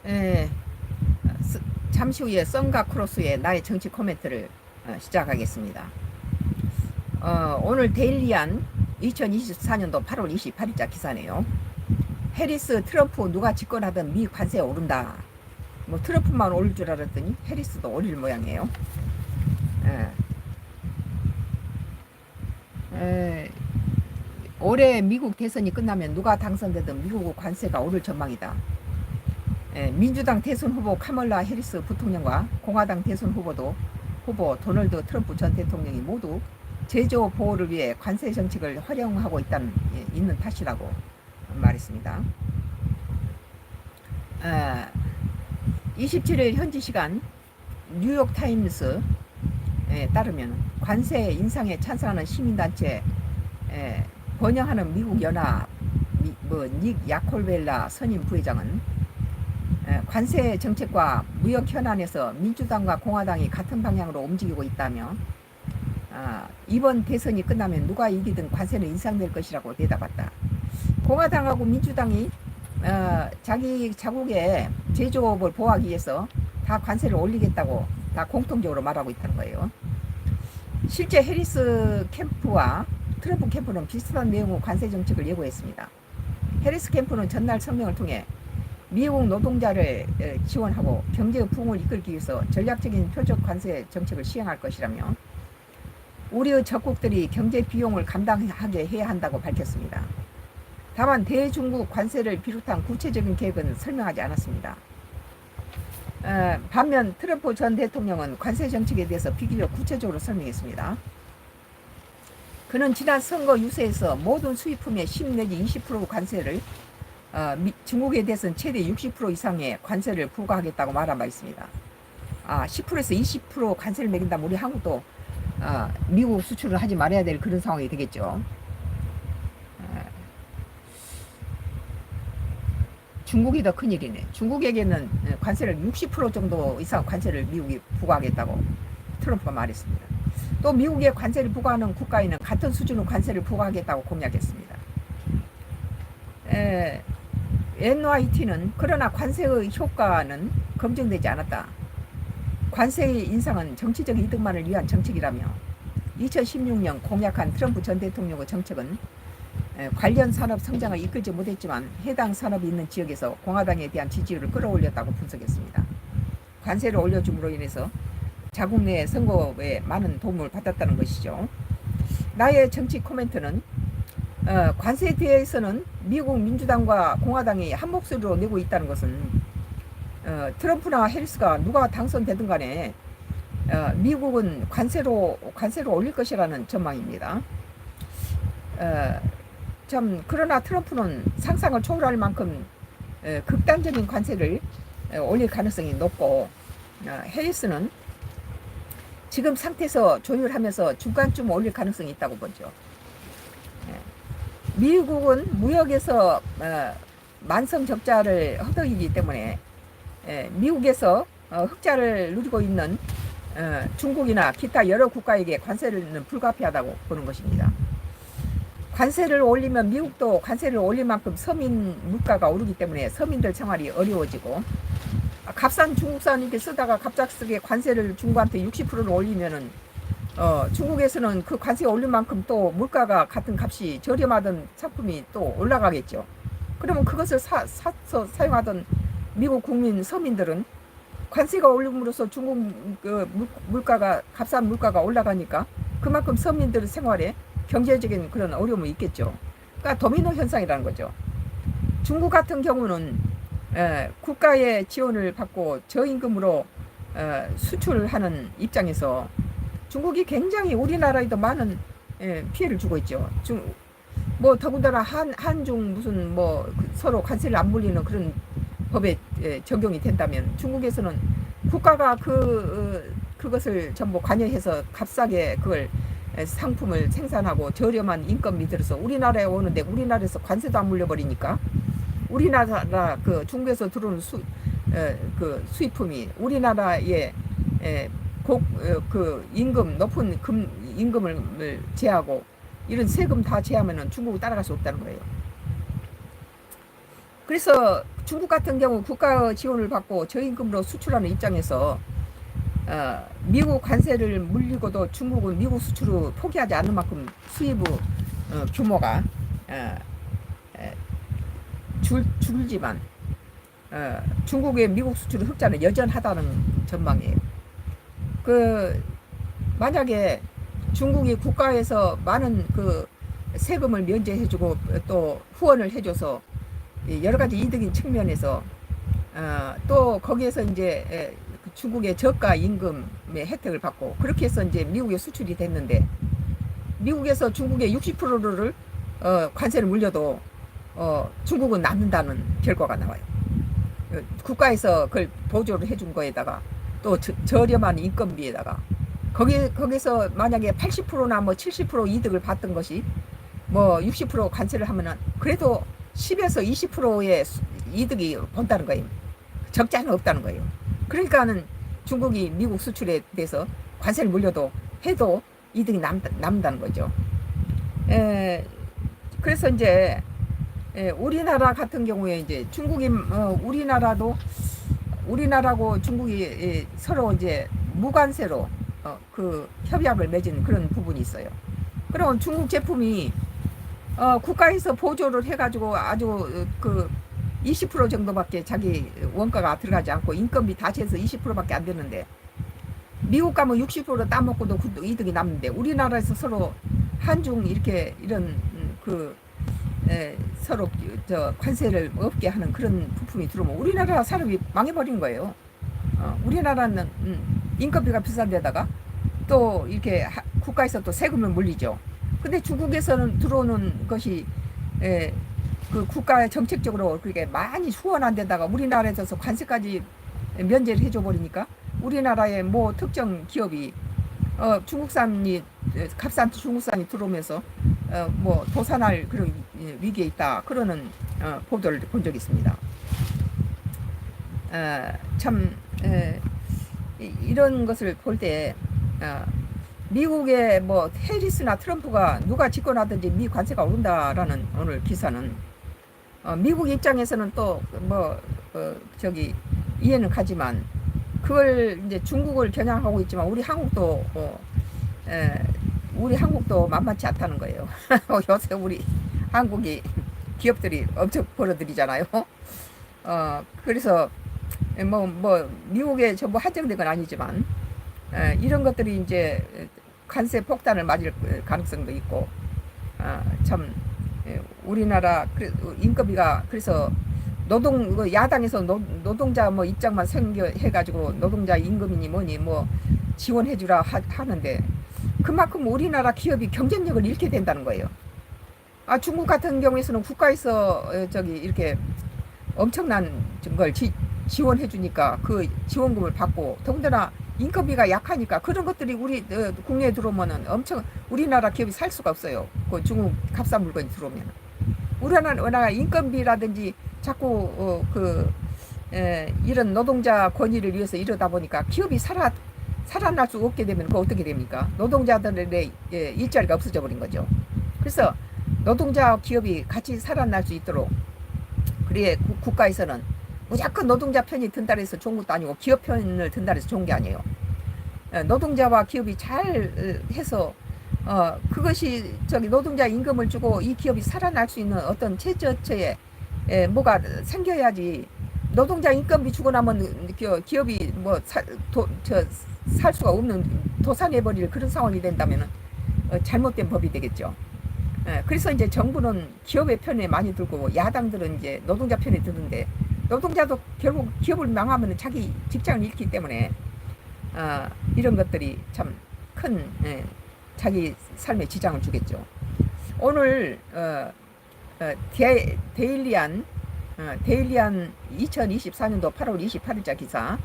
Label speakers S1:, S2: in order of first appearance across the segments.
S1: 예, 잠시 후에 썬가 크로스의 나의 정치 코멘트를 시작하겠습니다. 오늘 데일리안 2024년도 8월 28일자 기사네요. 해리스 트럼프 누가 집권하든 미 관세 오른다. 뭐 트럼프만 오를 줄 알았더니 해리스도 오릴 모양이에요. 올해 미국 대선이 끝나면 누가 당선되든 미국 관세가 오를 전망이다. 민주당 대선 후보 카멀라 해리스 부통령과 공화당 대선 후보 도널드 트럼프 전 대통령이 모두 제조 보호를 위해 관세 정책을 활용하고 있는 탓이라고 말했습니다. 27일 현지 시간 뉴욕 타임스에 따르면 관세 인상에 찬성하는 시민단체 번영하는 미국 연합 닉 야콜벨라 선임 부회장은 관세 정책과 무역 현안에서 민주당과 공화당이 같은 방향으로 움직이고 있다며 이번 대선이 끝나면 누가 이기든 관세는 인상될 것이라고 대답했다. 공화당하고 민주당이 자기 자국의 제조업을 보호하기 위해서 다 관세를 올리겠다고 다 공통적으로 말하고 있다는 거예요. 실제 해리스 캠프와 트럼프 캠프는 비슷한 내용의 관세 정책을 예고했습니다. 해리스 캠프는 전날 성명을 통해 미국 노동자를 지원하고 경제의 부흥을 이끌기 위해서 전략적인 표적 관세 정책을 시행할 것이라며 우리의 적국들이 경제 비용을 감당하게 해야 한다고 밝혔습니다. 다만 대중국 관세를 비롯한 구체적인 계획은 설명하지 않았습니다. 반면 트럼프 전 대통령은 관세 정책에 대해서 비교적 구체적으로 설명했습니다. 그는 지난 선거 유세에서 모든 수입품의 10 내지 20% 관세를 중국에 대해서는 최대 60% 이상의 관세를 부과하겠다고 말한 바 있습니다. 10%에서 20% 관세를 매긴다면 우리 한국도 미국 수출을 하지 말아야 될 그런 상황이 되겠죠. 중국이 더 큰일이네. 중국에게는 관세를 60% 정도 이상 관세를 미국이 부과하겠다고 트럼프가 말했습니다. 또 미국의 관세를 부과하는 국가에는 같은 수준의 관세를 부과하겠다고 공약했습니다. NYT는 그러나 관세의 효과는 검증되지 않았다. 관세의 인상은 정치적 이득만을 위한 정책이라며 2016년 공약한 트럼프 전 대통령의 정책은 관련 산업 성장을 이끌지 못했지만 해당 산업이 있는 지역에서 공화당에 대한 지지율을 끌어올렸다고 분석했습니다. 관세를 올려줌으로 인해서 자국 내 선거에 많은 도움을 받았다는 것이죠. 나의 정치 코멘트는 관세에 대해서는 미국 민주당과 공화당이 한 목소리로 내고 있다는 것은 트럼프나 해리스가 누가 당선되든 간에 미국은 관세로 올릴 것이라는 전망입니다. 그러나 트럼프는 상상을 초월할 만큼 극단적인 관세를 올릴 가능성이 높고 해리스는 지금 상태에서 조율하면서 중간쯤 올릴 가능성이 있다고 보죠. 미국은 무역에서 만성 적자를 허덕이기 때문에 미국에서 흑자를 누리고 있는 중국이나 기타 여러 국가에게 관세는 불가피하다고 보는 것입니다. 관세를 올리면 미국도 관세를 올릴 만큼 서민 물가가 오르기 때문에 서민들 생활이 어려워지고 값싼 중국산 이렇게 쓰다가 갑작스럽게 관세를 중국한테 60%를 올리면은 중국에서는 그 관세 올린 만큼 또 물가가 같은 값이 저렴하던 상품이 또 올라가겠죠. 그러면 그것을 사서 사용하던 미국 국민 서민들은 관세가 올림으로써 중국 물가가 값싼 물가가 올라가니까 그만큼 서민들의 생활에 경제적인 그런 어려움이 있겠죠. 그러니까 도미노 현상이라는 거죠. 중국 같은 경우는 국가의 지원을 받고 저임금으로 수출하는 입장에서 중국이 굉장히 우리나라에도 많은 피해를 주고 있죠. 더군다나 한중 무슨 서로 관세를 안 물리는 그런 법에 적용이 된다면 중국에서는 국가가 그것을 전부 관여해서 값싸게 그걸 상품을 생산하고 저렴한 인건비 들어서 우리나라에 오는데 우리나라에서 관세도 안 물려버리니까 우리나라 중국에서 들어오는 수입품이 우리나라의 높은 임금을 제하고 이런 세금 다 제하면은 중국을 따라갈 수 없다는 거예요. 그래서 중국 같은 경우 국가 지원을 받고 저임금으로 수출하는 입장에서 미국 관세를 물리고도 중국은 미국 수출을 포기하지 않는 만큼 수입 규모가 줄지만 중국의 미국 수출 흑자는 여전하다는 전망이에요. 그 만약에 중국이 국가에서 많은 그 세금을 면제해주고 또 후원을 해줘서 여러 가지 이득인 측면에서 또 거기에서 이제 중국의 저가 임금의 혜택을 받고 그렇게 해서 이제 미국에 수출이 됐는데 미국에서 중국의 60%를 관세를 물려도 중국은 남는다는 결과가 나와요. 국가에서 그걸 보조를 해준 거에다가 또 저렴한 인건비에다가 거기서 만약에 80%나 뭐 70% 이득을 받던 것이 뭐 60% 관세를 하면은 그래도 10에서 20%의 이득이 본다는 거예요. 적자는 없다는 거예요. 그러니까는 중국이 미국 수출에 대해서 관세를 물려도 해도 이득이 남는다는 거죠. 그래서 이제 우리나라 같은 경우에 이제 중국이 우리나라고 중국이 서로 이제 무관세로 그 협약을 맺은 그런 부분이 있어요. 그럼 중국 제품이 국가에서 보조를 해가지고 아주 그 20% 정도밖에 자기 원가가 들어가지 않고 인건비 다시 해서 20%밖에 안 되는데 미국 가면 60% 따먹고도 그 이득이 남는데 우리나라에서 서로 한중 이렇게 이런 서로 저 관세를 없게 하는 그런 부품이 들어오면 우리나라 사람이 망해버린 거예요. 우리나라는 인건비가 비싼 데다가 또 이렇게 국가에서 또 세금을 물리죠. 근데 중국에서는 들어오는 것이 그 국가 정책적으로 그렇게 많이 후원한 데다가 우리나라에서 관세까지 면제를 해줘 버리니까 우리나라의 뭐 특정 기업이 중국산이 값싼 중국산이 들어오면서 뭐 도산할 그런 위기에 있다 그러는 보도를 본 적이 있습니다. 참 이런 것을 볼 때 미국의 뭐 해리스나 트럼프가 누가 집권하든지 미 관세가 오른다라는 오늘 기사는 미국 입장에서는 또 뭐 저기 이해는 가지만 그걸 이제 중국을 겨냥하고 있지만 우리 한국도 만만치 않다는 거예요. 요새 우리 한국이 기업들이 엄청 벌어들이잖아요. 그래서 뭐 미국에 전부 한정된 건 아니지만 이런 것들이 이제 관세 폭탄을 맞을 가능성도 있고 참 우리나라 인건비가 그래서 야당에서 노동자 뭐 입장만 생겨해가지고 노동자 임금이니 뭐니 뭐 지원해주라 하는데 그만큼 우리나라 기업이 경쟁력을 잃게 된다는 거예요. 중국 같은 경우에서는 국가에서 저기 이렇게 엄청난 걸 지원해주니까 그 지원금을 받고 더군다나 인건비가 약하니까 그런 것들이 우리 국내에 들어오면은 엄청 우리나라 기업이 살 수가 없어요. 그 중국 값싼 물건이 들어오면 우리나라 인건비라든지 자꾸 이런 노동자 권익을 위해서 이러다 보니까 기업이 살아날 수 없게 되면 그 어떻게 됩니까? 노동자들의 일자리가 없어져 버린 거죠. 그래서 노동자 기업이 같이 살아날 수 있도록 그래 국가에서는 무조건 노동자 편이 든다 해서 좋은 것도 아니고 기업 편을 든다 해서 좋은 게 아니에요. 노동자와 기업이 잘 해서 그것이 저기 노동자 임금을 주고 이 기업이 살아날 수 있는 어떤 최저치에 뭐가 생겨야지. 노동자 인건비 주고 나면 기업이 뭐 살 수가 없는 도산해버릴 그런 상황이 된다면 잘못된 법이 되겠죠. 그래서 이제 정부는 기업의 편에 많이 들고 야당들은 이제 노동자 편에 드는데 노동자도 결국 기업을 망하면 자기 직장을 잃기 때문에 이런 것들이 참 큰 자기 삶에 지장을 주겠죠. 오늘 데일리안 2024년도 8월 28일자 기사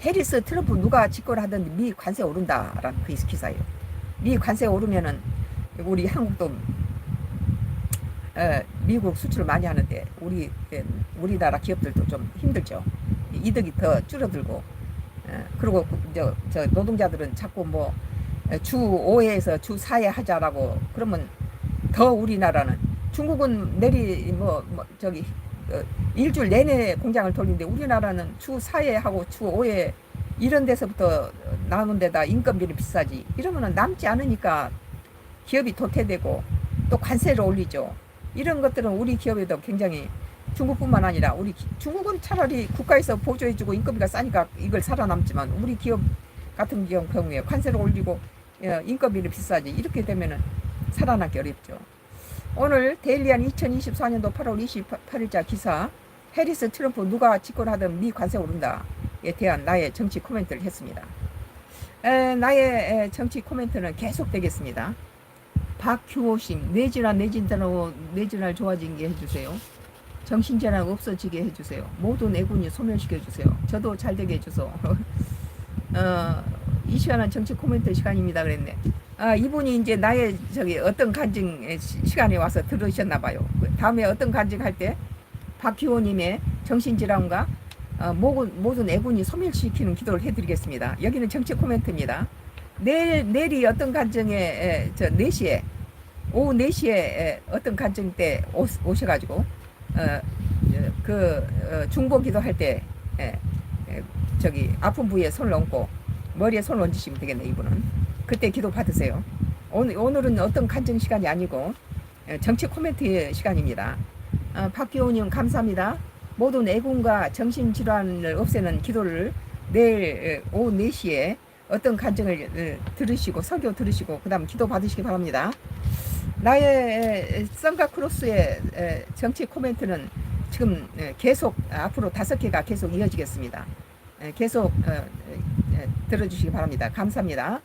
S1: 해리스 트럼프 누가 집권하든 미 관세 오른다라는 그 기사예요. 미 관세 오르면은 우리 한국도 미국 수출을 많이 하는데 우리나라 기업들도 좀 힘들죠. 이득이 더 줄어들고 그리고 저 노동자들은 자꾸 뭐 주 5회에서 주 4회 하자라고 그러면 더 우리나라는 중국은 내리 저기 일주일 내내 공장을 돌리는데 우리나라는 주 4회 하고 주 5회 이런 데서부터 나오는 데다 인건비는 비싸지. 이러면은 남지 않으니까 기업이 도태되고 또 관세를 올리죠. 이런 것들은 우리 기업에도 굉장히 중국뿐만 아니라 중국은 차라리 국가에서 보조해주고 인건비가 싸니까 이걸 살아남지만 우리 기업 같은 경우에 관세를 올리고 인건비는 비싸지. 이렇게 되면은 살아남기 어렵죠. 오늘 데일리안 2024년도 8월 28일자 기사 해리스 트럼프 누가 집권하든 미 관세 오른다에 대한 나의 정치 코멘트를 했습니다. 나의 정치 코멘트는 계속 되겠습니다. 박규호씨 뇌진날 좋아지게 해주세요. 정신질환 없어지게 해주세요. 모든 애군이 소멸시켜주세요. 저도 잘되게 해주소. 이 시간은 정치 코멘트 시간입니다 그랬네. 이분이 이제 나의 어떤 간증 시간에 와서 들으셨나 봐요. 다음에 어떤 간증 할 때 박희호님의 정신질환과 모든 애군이 소멸시키는 기도를 해드리겠습니다. 여기는 정치 코멘트입니다. 내일이 어떤 간증에 4시에 오후 4시에 어떤 간증 때 오셔가지고 중보 기도할 때 아픈 부위에 손을 얹고 머리에 손을 얹으시면 되겠네. 이분은 그때 기도 받으세요. 오늘은 어떤 간증 시간이 아니고 정치 코멘트 시간입니다. 박기호님 감사합니다. 모든 애군과 정신질환을 없애는 기도를 내일 오후 4시에 어떤 간증을 들으시고 설교 들으시고 그 다음 기도 받으시기 바랍니다. 나의 썬가 크로스의 정치 코멘트는 지금 계속 앞으로 5개가 계속 이어지겠습니다. 계속 들어주시기 바랍니다. 감사합니다.